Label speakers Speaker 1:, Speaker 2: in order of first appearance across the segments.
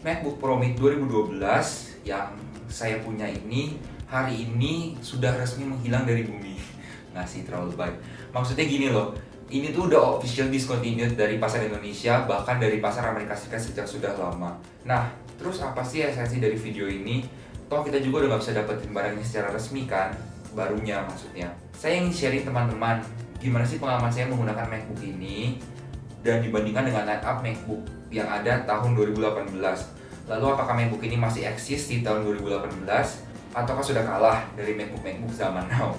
Speaker 1: MacBook Pro Mid 2012 yang saya punya ini hari ini sudah resmi menghilang dari bumi. Nggak sih, terlalu baik. Maksudnya gini loh, ini tuh udah official discontinued dari pasar Indonesia, bahkan dari pasar Amerika Serikat sejak sudah lama. Nah, terus apa sih esensi dari video ini? Toh kita juga udah nggak bisa dapetin barangnya secara resmi kan, barunya maksudnya. Saya ingin sharing teman-teman, gimana sih pengalaman saya menggunakan MacBook ini dan dibandingkan dengan lineup MacBook yang ada tahun 2018. Lalu apakah MacBook ini masih eksis di tahun 2018 ataukah sudah kalah dari MacBook zaman now?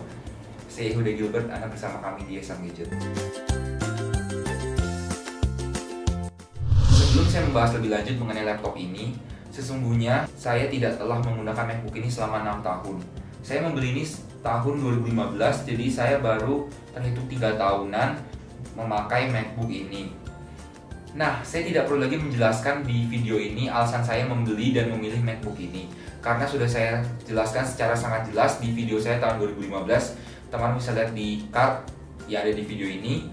Speaker 1: Saya Huda Gilbert, Anda bersama kami di Esam Gadget. Sebelum saya membahas lebih lanjut mengenai laptop ini, sesungguhnya saya tidak telah menggunakan MacBook ini selama 6 tahun. Saya membeli ini tahun 2015, jadi saya baru terhitung 3 tahunan memakai MacBook ini. Nah, saya tidak perlu lagi menjelaskan di video ini alasan saya membeli dan memilih MacBook ini, karena sudah saya jelaskan secara sangat jelas di video saya tahun 2015. Teman bisa lihat di card yang ada di video ini.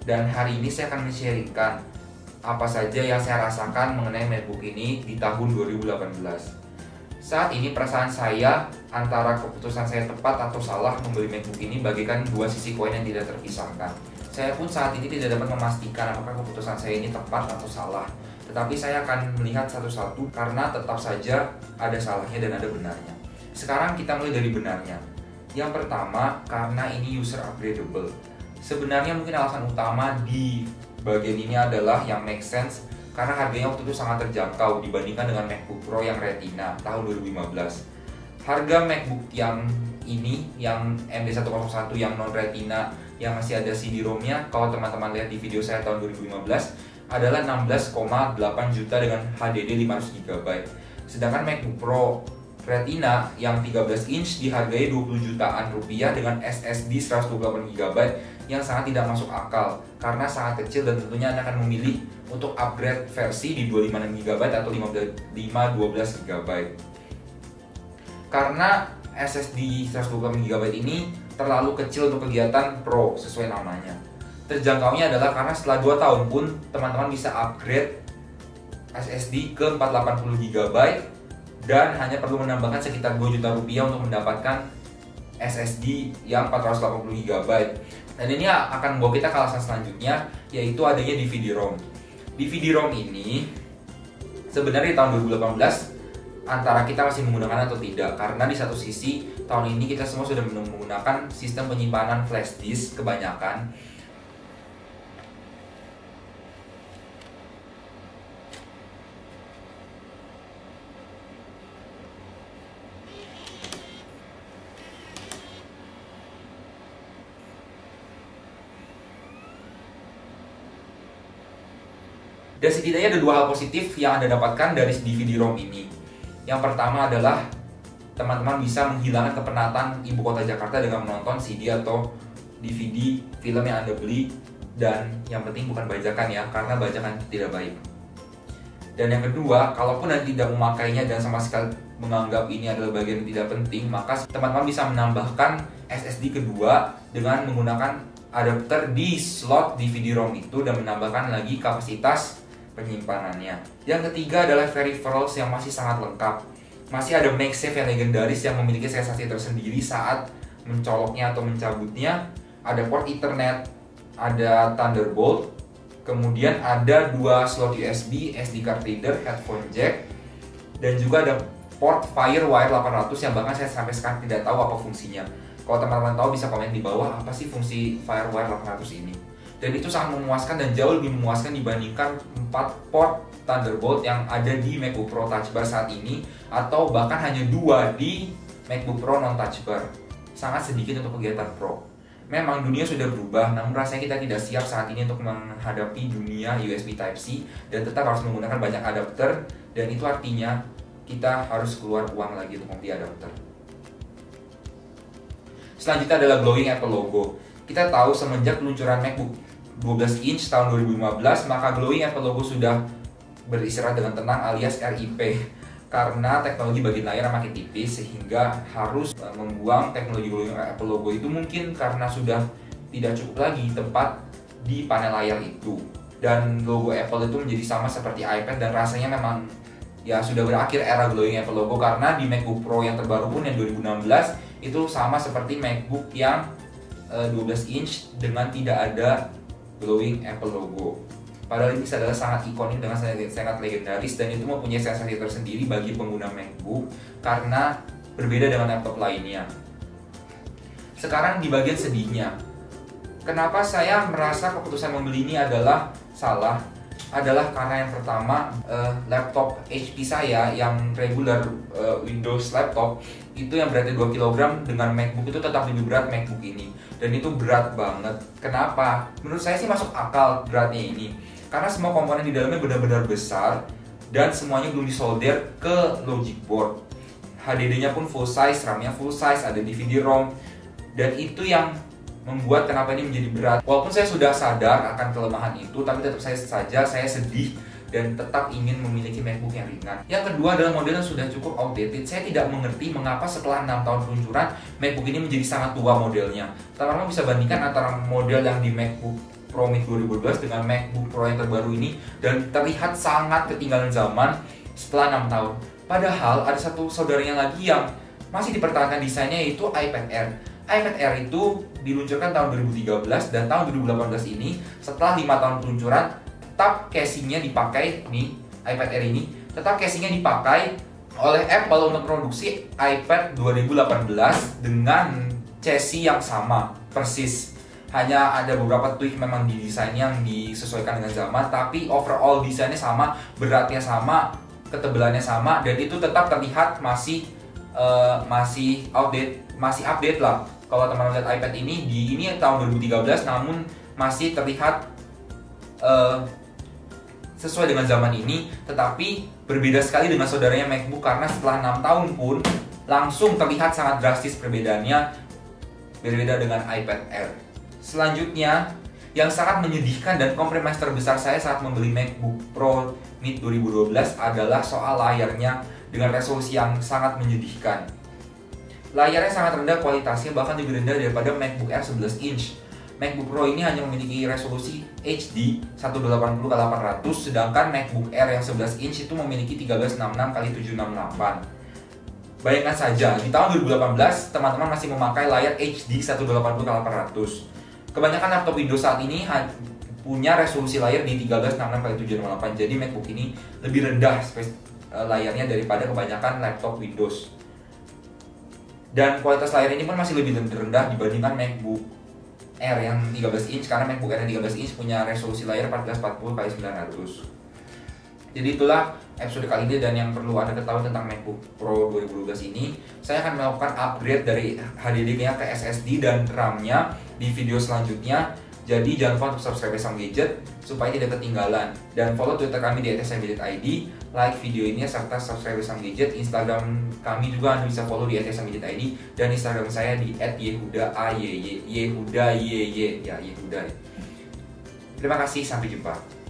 Speaker 1: Dan hari ini saya akan men-sharingkan apa saja yang saya rasakan mengenai MacBook ini di tahun 2018. Saat ini perasaan saya antara keputusan saya tepat atau salah membeli MacBook ini bagaikan dua sisi koin yang tidak terpisahkan. Saya pun saat ini tidak dapat memastikan apakah keputusan saya ini tepat atau salah. Tetapi saya akan melihat satu-satu karena tetap saja ada salahnya dan ada benarnya. Sekarang kita mulai dari benarnya. Yang pertama, karena ini user upgradable. Sebenarnya mungkin alasan utama di bagian ini adalah yang make sense karena harganya waktu itu sangat terjangkau dibandingkan dengan MacBook Pro yang Retina tahun 2015. Harga MacBook yang ini, yang MD101 yang non Retina, yang masih ada CD-ROM-nya, kalau teman-teman lihat di video saya tahun 2015, adalah 16,8 juta dengan HDD 500 GB. Sedangkan MacBook Pro Retina yang 13 inch dihargai 20 jutaan rupiah dengan SSD 128 GB yang sangat tidak masuk akal karena sangat kecil dan tentunya Anda akan memilih untuk upgrade versi di 256 GB atau 512 GB. Karena SSD 128 GB ini terlalu kecil untuk kegiatan Pro sesuai namanya. Terjangkaunya adalah karena setelah 2 tahun pun teman-teman bisa upgrade SSD ke 480 GB dan hanya perlu menambahkan sekitar 2 juta rupiah untuk mendapatkan SSD yang 480 GB. Dan ini akan membawa kita ke alasan selanjutnya, yaitu adanya DVD-ROM. DVD-ROM ini sebenarnya di tahun 2018 antara kita masih menggunakan atau tidak, karena di satu sisi tahun ini kita semua sudah menggunakan sistem penyimpanan flash disk kebanyakan. Dan setidaknya ada 2 hal positif yang Anda dapatkan dari DVD-ROM ini. Yang pertama adalah teman-teman bisa menghilangkan kepenatan ibu kota Jakarta dengan menonton CD atau DVD film yang Anda beli. Dan yang penting bukan bajakan ya, karena bajakan tidak baik. Dan yang kedua, kalaupun Anda tidak memakainya dan sama sekali menganggap ini adalah bagian yang tidak penting, maka teman-teman bisa menambahkan SSD kedua dengan menggunakan adapter di slot DVD-ROM itu dan menambahkan lagi kapasitas penyimpanannya. Yang ketiga adalah peripherals yang masih sangat lengkap. Masih ada MagSafe yang legendaris yang memiliki sensasi tersendiri saat mencoloknya atau mencabutnya. Ada port Ethernet, ada Thunderbolt, kemudian ada 2 slot USB, SD card reader, headphone jack, dan juga ada port FireWire 800 yang bahkan saya sampai sekarang tidak tahu apa fungsinya. Kalau teman-teman tahu bisa komen di bawah apa sih fungsi FireWire 800 ini. Dan itu sangat memuaskan dan jauh lebih memuaskan dibandingkan 4 port Thunderbolt yang ada di MacBook Pro Touch Bar saat ini, atau bahkan hanya 2 di MacBook Pro non Touch Bar. Sangat sedikit untuk kegiatan Pro. Memang dunia sudah berubah, namun rasanya kita tidak siap saat ini untuk menghadapi dunia USB Type-C dan tetap harus menggunakan banyak adapter, dan itu artinya kita harus keluar uang lagi untuk membeli adapter. Selanjutnya adalah glowing Apple logo. Kita tahu semenjak peluncuran MacBook 12 inch tahun 2015, maka glowing Apple logo sudah beristirahat dengan tenang alias RIP. Karena teknologi bagian layar makin tipis sehingga harus membuang teknologi glowing Apple logo itu mungkin karena sudah tidak cukup lagi tempat di panel layar itu. Dan logo Apple itu menjadi sama seperti iPad dan rasanya memang ya sudah berakhir era glowing Apple logo, karena di MacBook Pro yang terbaru pun yang 2016 itu sama seperti MacBook yang 12 inch dengan tidak ada glowing Apple logo. Padahal ini adalah sangat ikonik dengan sangat legendaris, dan itu mempunyai sensasi tersendiri bagi pengguna MacBook karena berbeda dengan laptop lainnya. Sekarang di bagian sedihnya, kenapa saya merasa keputusan membeli ini adalah salah? Adalah karena yang pertama, laptop HP saya yang regular Windows laptop itu yang beratnya 2 kg dengan MacBook itu tetap lebih berat MacBook ini, dan itu berat banget. Kenapa? Menurut saya sih masuk akal beratnya ini, karena semua komponen di dalamnya benar-benar besar dan semuanya belum disolder ke logic board. HDD-nya pun full size, RAM-nya full size, ada DVD-ROM, dan itu yang membuat kenapa ini menjadi berat. Walaupun saya sudah sadar akan kelemahan itu, tapi tetap saya sedih dan tetap ingin memiliki MacBook yang ringan. Yang kedua adalah model yang sudah cukup outdated. Saya tidak mengerti mengapa setelah 6 tahun peluncuran MacBook ini menjadi sangat tua modelnya. Teman-teman bisa bandingkan antara model yang di MacBook Pro Mid 2012 dengan MacBook Pro yang terbaru ini, dan terlihat sangat ketinggalan zaman setelah 6 tahun. Padahal ada satu saudaranya lagi yang masih dipertahankan desainnya, yaitu iPad Air. iPad Air itu diluncurkan tahun 2013, dan tahun 2018 ini setelah 5 tahun peluncuran tetap casingnya dipakai nih, iPad Air ini tetap casingnya dipakai oleh Apple untuk produksi iPad 2018 dengan chassis yang sama persis. Hanya ada beberapa tweak memang di desainnya yang disesuaikan dengan zaman, tapi overall desainnya sama, beratnya sama, ketebalannya sama, dan itu tetap terlihat masih update lah. Kalau teman-teman lihat iPad ini tahun 2013, namun masih terlihat sesuai dengan zaman ini, tetapi berbeda sekali dengan saudaranya MacBook, karena setelah 6 tahun pun langsung terlihat sangat drastis perbedaannya, berbeda dengan iPad Air. Selanjutnya, yang sangat menyedihkan dan kompromis terbesar saya saat membeli MacBook Pro Mid 2012 adalah soal layarnya dengan resolusi yang sangat menyedihkan. Layarnya sangat rendah kualitasnya, bahkan lebih rendah daripada MacBook Air 11 inch. MacBook Pro ini hanya memiliki resolusi HD 1080x800, sedangkan MacBook Air yang 11 inch itu memiliki 1366x768. Bayangkan saja, di tahun 2018 teman-teman masih memakai layar HD 1080x800. Kebanyakan laptop Windows saat ini punya resolusi layar di 1366x768, jadi MacBook ini lebih rendah layarnya daripada kebanyakan laptop Windows. Dan kualitas layar ini pun masih lebih rendah dibandingkan MacBook Air yang 13 inch, karena MacBook Air yang 13 inch punya resolusi layar 1440x900. Jadi itulah episode kali ini, dan yang perlu Anda ketahui tentang MacBook Pro 2012 ini, saya akan melakukan upgrade dari HDD-nya ke SSD dan RAM-nya di video selanjutnya. Jadi jangan lupa untuk subscribe Sam Gadget supaya tidak ketinggalan, dan follow Twitter kami di @samgadget_id, like video ini serta subscribe Sam Gadget. Instagram kami juga Anda bisa follow di @samgadget_id, dan Instagram saya di @yehuda_ayy. Terima kasih, sampai jumpa.